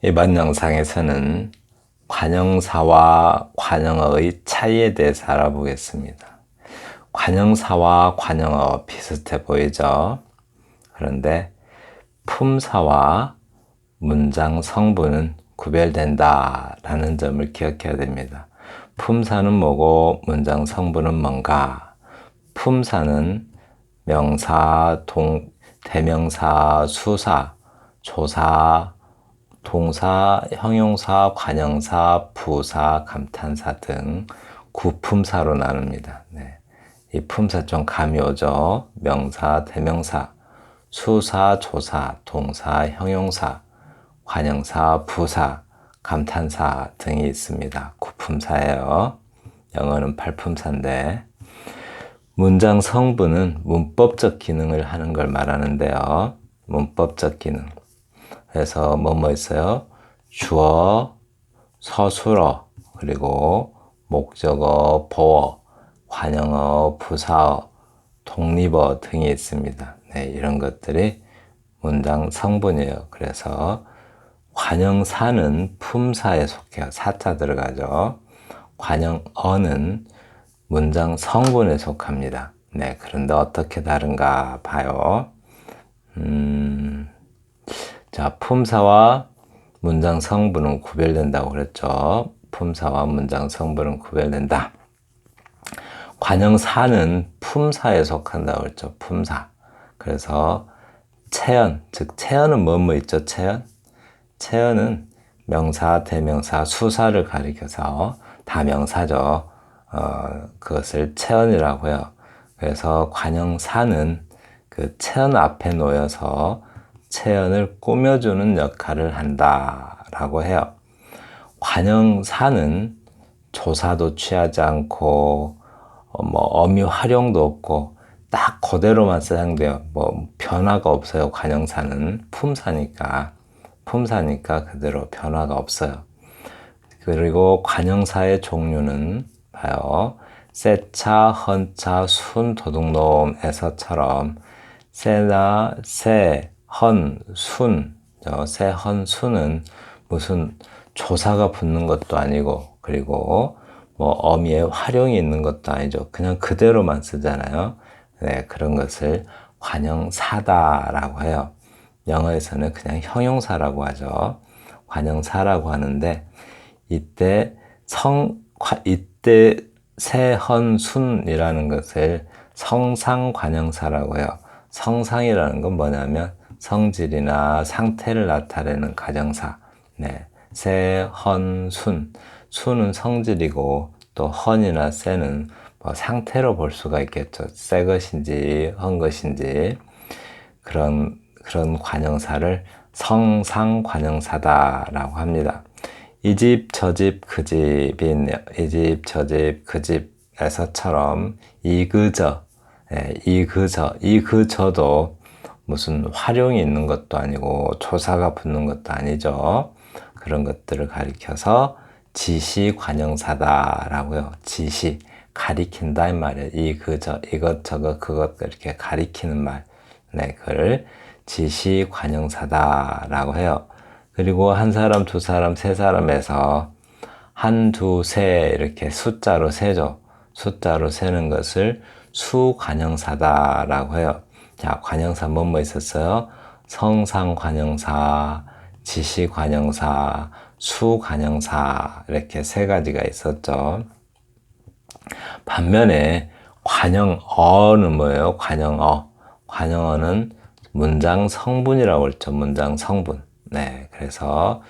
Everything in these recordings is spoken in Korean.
이번 영상에서는 관형사와 관형어의 차이에 대해서 알아보겠습니다. 관형사와 관형어 비슷해 보이죠? 그런데 품사와 문장 성분은 구별된다 라는 점을 기억해야 됩니다. 품사는 뭐고 문장 성분은 뭔가? 품사는 명사, 대명사, 수사, 조사, 동사, 형용사, 관형사, 부사, 감탄사 등 구품사로 나눕니다. 이 품사 좀 감이 오죠? 명사, 대명사, 수사, 조사, 동사, 형용사, 관형사, 부사, 감탄사 등이 있습니다. 구품사예요. 영어는 팔품사인데 문장 성분은 문법적 기능을 하는 걸 말하는데요. 문법적 기능. 그래서 뭐뭐 있어요? 주어, 서술어, 그리고 목적어, 보어, 관형어, 부사어, 독립어 등이 있습니다. 이런 것들이 문장 성분이에요. 그래서 관형사는 품사에 속해요. 사자 들어가죠. 관형어는 문장 성분에 속합니다. 그런데 어떻게 다른가 봐요. 자, 품사와 문장 성분은 구별된다고 그랬죠. 품사와 문장 성분은 구별된다. 관형사는 품사에 속한다고 그랬죠. 품사. 그래서 체연, 즉 체연은 뭐뭐 있죠? 체연? 체연은 명사, 대명사, 수사를 가리켜서 다 명사죠. 그것을 체연이라고 해요. 그래서 관형사는 그 체연 앞에 놓여서 체연을 꾸며주는 역할을 한다라고 해요. 관형사는 조사도 취하지 않고 어미 활용도 없고 딱 그대로만 사용돼요. 변화가 없어요. 관형사는 품사니까 그대로 변화가 없어요. 그리고 관형사의 종류는 봐요. 세차, 헌차, 순, 도둑놈에서처럼 세나, 세, 헌, 순, 세, 헌, 순은 무슨 조사가 붙는 것도 아니고 그리고 어미의 활용이 있는 것도 아니죠. 그냥 그대로만 쓰잖아요. 그런 것을 관형사다라고 해요. 영어에서는 그냥 형용사라고 하죠. 관형사라고 하는데 이때 세헌순이라는 것을 성상관형사라고 해요. 성상이라는 건 뭐냐면 성질이나 상태를 나타내는 가정사. 세헌순. 순은 성질이고 또 헌이나 세는 상태로 볼 수가 있겠죠. 새 것인지 헌 것인지 그런 관형사를 성상관형사다라고 합니다. 이 집, 저 집, 그 집인 이 집, 저 집, 그 집에서처럼 이그저도 무슨 활용이 있는 것도 아니고 조사가 붙는 것도 아니죠. 그런 것들을 가리켜서 지시관형사다라고요. 지시, 가리킨다 이 말이에요. 이것저것 그것 이렇게 가리키는 말. 그걸 지시관형사다라고 해요. 그리고 한 사람, 두 사람, 세 사람에서 한, 두, 세 이렇게 숫자로 세죠. 숫자로 세는 것을 수관형사다라고 해요. 자, 관형사 뭐뭐 있었어요? 성상관형사, 지시관형사, 수관형사 이렇게 세 가지가 있었죠. 반면에 관형어는 뭐예요? 관형어는 문장 성분이라고 했죠. 문장 성분. 그래서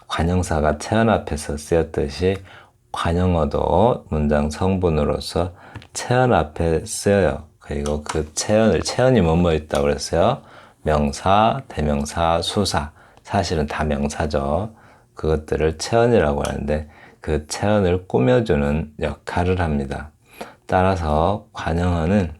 관형사가 체연 앞에서 쓰였듯이 관형어도 문장 성분으로서 체연 앞에 쓰여요. 그리고 그 체연이 뭐뭐 있다고 그랬어요? 명사, 대명사, 수사. 사실은 다 명사죠. 그것들을 체연이라고 하는데 그 체연을 꾸며주는 역할을 합니다. 따라서 관형어는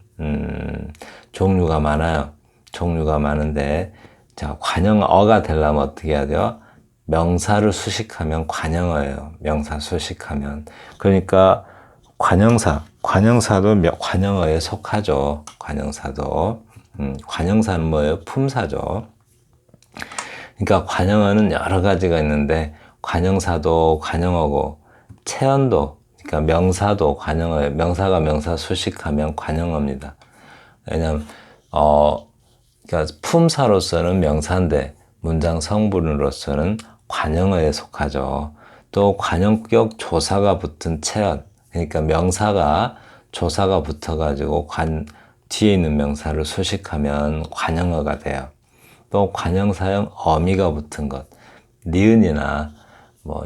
종류가 많아요. 종류가 많은데 자, 관형어가 되려면 어떻게 해야 돼요? 명사를 수식하면 관형어예요. 명사 수식하면. 그러니까 관형사도 관형어에 속하죠. 관형사는 뭐예요? 품사죠. 그러니까 관형어는 여러 가지가 있는데 관형사도 관형어고 체언도 그러니까 명사도 관형어예요. 명사가 명사 수식하면 관형어입니다. 왜냐하면 그러니까 품사로서는 명사인데 문장 성분으로서는 관형어에 속하죠. 또 관형격 조사가 붙은 체언 그러니까 명사가 조사가 붙어가지고 뒤에 있는 명사를 수식하면 관형어가 돼요. 또 관형사형 어미가 붙은 것 니은이나 뭐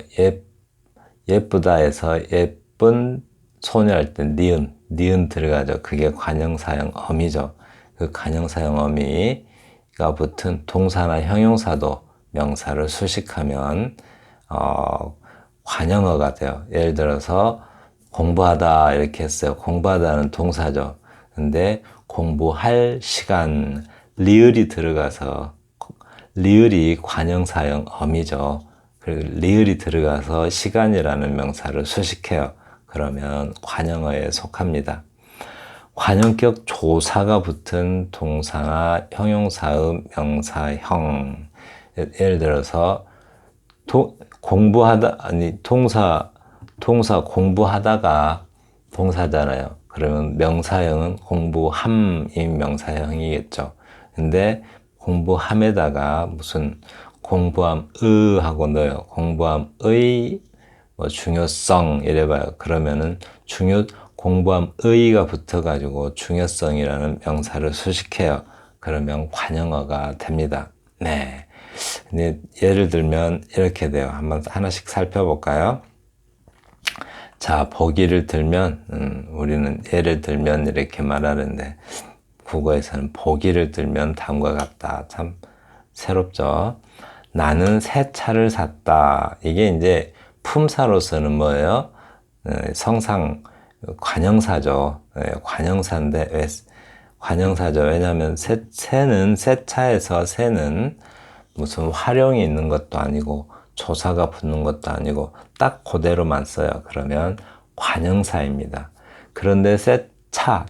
예쁘다에서 예쁜 소녀 할 때 니은 들어가죠. 그게 관형사형 어미죠. 그 관형사형 어미가 붙은 동사나 형용사도 명사를 수식하면 관형어가 돼요. 예를 들어서 공부하다 이렇게 했어요. 공부하다는 동사죠. 근데 공부할 시간 리을이 들어가서 리을이 관형사형 어미죠. 그리고 리을이 들어가서 시간이라는 명사를 수식해요. 그러면 관형어에 속합니다. 관형격 조사가 붙은 동사나 형용사의 명사형 예를 들어서 동사 공부하다가 동사잖아요. 그러면 명사형은 공부함인 명사형이겠죠. 근데 공부함에다가 무슨 공부함의 하고 넣어요. 공부함의 뭐 중요성 이래봐요. 그러면은 공부함의가 붙어가지고 중요성이라는 명사를 수식해요. 그러면 관형어가 됩니다. 네. 근데 예를 들면 이렇게 돼요. 한번 하나씩 살펴볼까요? 자, 보기를 들면 우리는 예를 들면 이렇게 말하는데 국어에서는 보기를 들면 다음과 같다. 참 새롭죠. 나는 새 차를 샀다. 이게 이제 품사로서는 뭐예요? 성상 관형사죠. 관형사인데 왜 관형사죠? 왜냐하면 새 차에서 새는 무슨 활용이 있는 것도 아니고 조사가 붙는 것도 아니고 딱 그대로만 써요. 그러면 관형사입니다. 그런데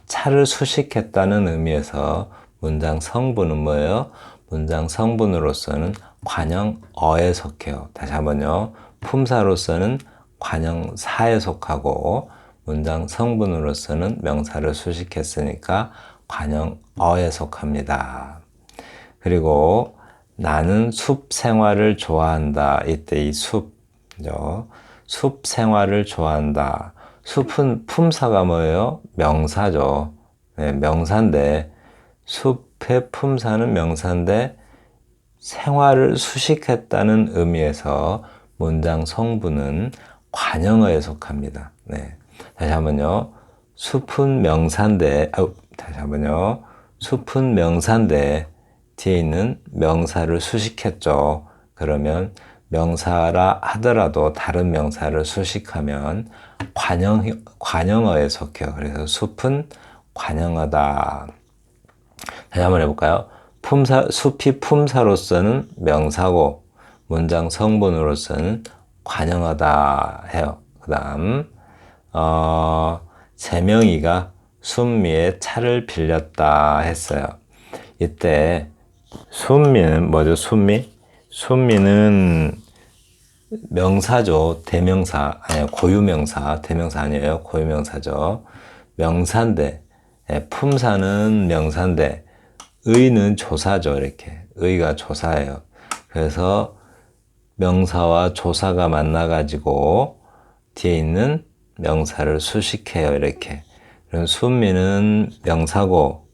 차를 수식했다는 의미에서 문장 성분은 뭐예요? 문장 성분으로서는 관형어에 속해요. 다시 한번요. 품사로서는 관형사에 속하고 문장 성분으로서는 명사를 수식했으니까 관형어에 속합니다. 그리고 나는 숲 생활을 좋아한다. 이때 이 숲죠. 숲 생활을 좋아한다. 숲은 품사가 뭐예요? 명사죠. 네, 명사인데 숲의 품사는 명사인데 생활을 수식했다는 의미에서 문장 성분은 관형어에 속합니다. 네. 다시 한번요. 숲은 명사인데 다시 한번요. 숲은 명사인데 뒤에 있는 명사를 수식했죠. 그러면 명사라 하더라도 다른 명사를 수식하면 관형어에 속해요. 그래서 숲은 관형어다. 다시 한번 해볼까요? 숲이 품사로서는 명사고 문장 성분으로서는 관형어다 해요. 그 다음 세명이가 순미의 차를 빌렸다 했어요. 이때 순미는 뭐죠? 순미는 명사죠. 대명사 아니요 고유명사 대명사 아니에요. 고유명사죠. 명사인데 품사는 명사인데 의는 조사죠. 이렇게 의가 조사예요. 그래서 명사와 조사가 만나가지고 뒤에 있는 명사를 수식해요. 이렇게. 그럼 순미는 명사고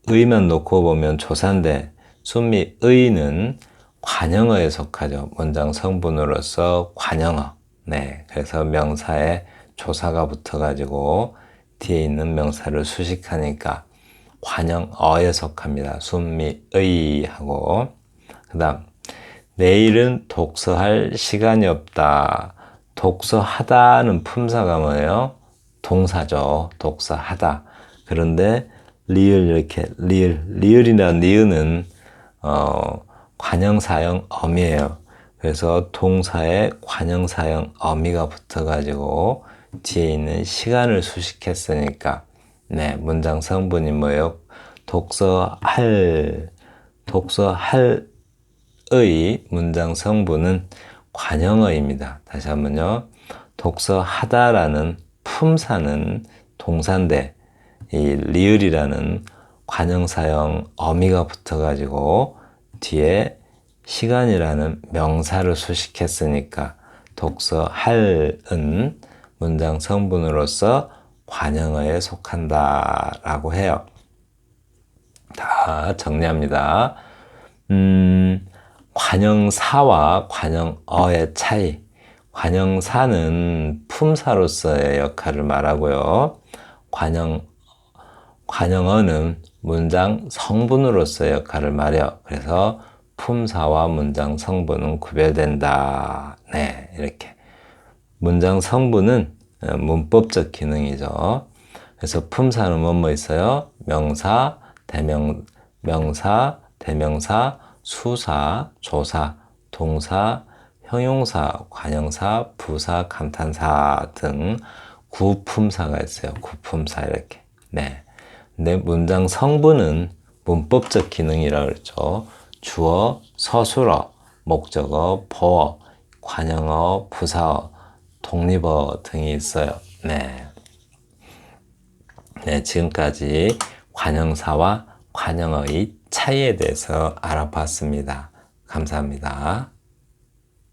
의만 놓고 보면 조사인데 순미의는 관형어에 속하죠. 문장 성분으로서 관형어. 네. 그래서 명사에 조사가 붙어가지고 뒤에 있는 명사를 수식하니까 관형어에 속합니다. 순미의 하고. 그 다음, 내일은 독서할 시간이 없다. 독서하다는 품사가 뭐예요? 동사죠. 독서하다. 그런데 리을이나 니은은 관형사형 어미예요. 그래서 동사에 관형사형 어미가 붙어가지고 뒤에 있는 시간을 수식했으니까 네, 문장 성분이 뭐예요? 독서할 문장 성분은 관형어입니다. 다시 한번요. 독서하다라는 품사는 동사인데 이 리을이라는 관형사형 어미가 붙어가지고 뒤에 시간이라는 명사를 수식했으니까 독서할은 문장 성분으로서 관형어에 속한다라고 해요. 다 정리합니다. 관형사와 관형어의 차이. 관형사는 품사로서의 역할을 말하고요. 관형어는 문장 성분으로서의 역할을 말해요. 그래서 품사와 문장 성분은 구별된다. 네, 이렇게. 문장 성분은 문법적 기능이죠. 그래서 품사는 뭐 있어요? 명사, 대명사, 수사, 조사, 동사, 형용사, 관형사, 부사, 감탄사 등 구품사가 있어요. 구품사 이렇게. 네. 근데 문장 성분은 문법적 기능이라고 그랬죠. 주어, 서술어, 목적어, 보어, 관형어, 부사어, 독립어 등이 있어요. 네. 네, 지금까지 관형사와 관형어의 차이에 대해서 알아봤습니다. 감사합니다.